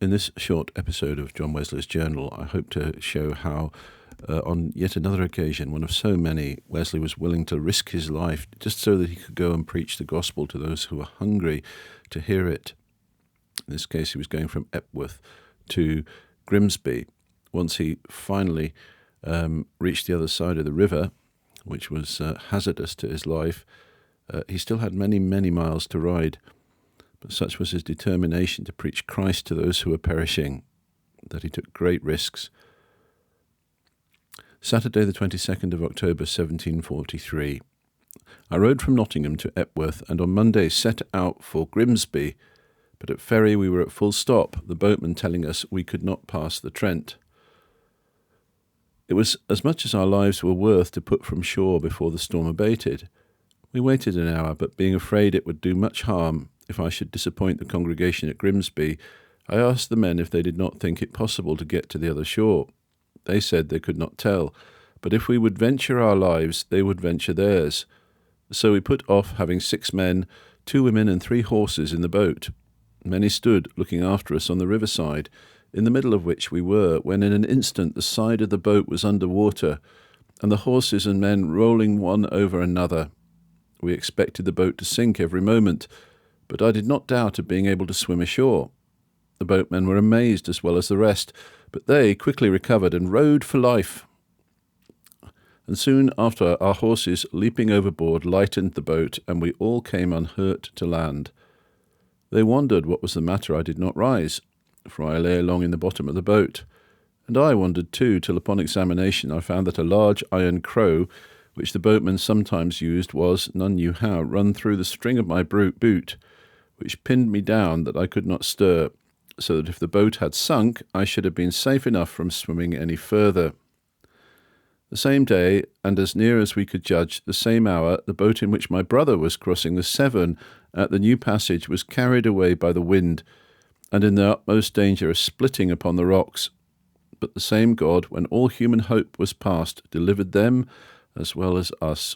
In this short episode of John Wesley's Journal, I hope to show how, on yet another occasion, one of so many, Wesley was willing to risk his life just so that he could go and preach the gospel to those who were hungry to hear it. In this case, he was going from Epworth to Grimsby. Once he finally reached the other side of the river, which was hazardous to his life, he still had many, many miles to ride. But such was his determination to preach Christ to those who were perishing, that he took great risks. Saturday the 22nd of October 1743. I rode from Nottingham to Epworth, and on Monday set out for Grimsby, but at ferry we were at full stop, the boatman telling us we could not pass the Trent. It was as much as our lives were worth to put from shore before the storm abated. We waited an hour, but being afraid it would do much harm if I should disappoint the congregation at Grimsby, I asked the men if they did not think it possible to get to the other shore. They said they could not tell, but if we would venture our lives, they would venture theirs. So we put off, having 6 men, 2 women and 3 horses in the boat. Many stood looking after us on the riverside, in the middle of which we were, when in an instant the side of the boat was under water, and the horses and men rolling one over another. We expected the boat to sink every moment, but I did not doubt of being able to swim ashore. The boatmen were amazed as well as the rest, but they quickly recovered and rowed for life. And soon after, our horses, leaping overboard, lightened the boat, and we all came unhurt to land. They wondered what was the matter I did not rise, for I lay along in the bottom of the boat. And I wondered too, till upon examination I found that a large iron crow, which the boatmen sometimes used, was, none knew how, run through the string of my boot, which pinned me down that I could not stir, so that if the boat had sunk, I should have been safe enough from swimming any further. The same day, and as near as we could judge, the same hour, the boat in which my brother was crossing the Severn at the new passage was carried away by the wind, and in the utmost danger of splitting upon the rocks. But the same God, when all human hope was past, delivered them as well as us.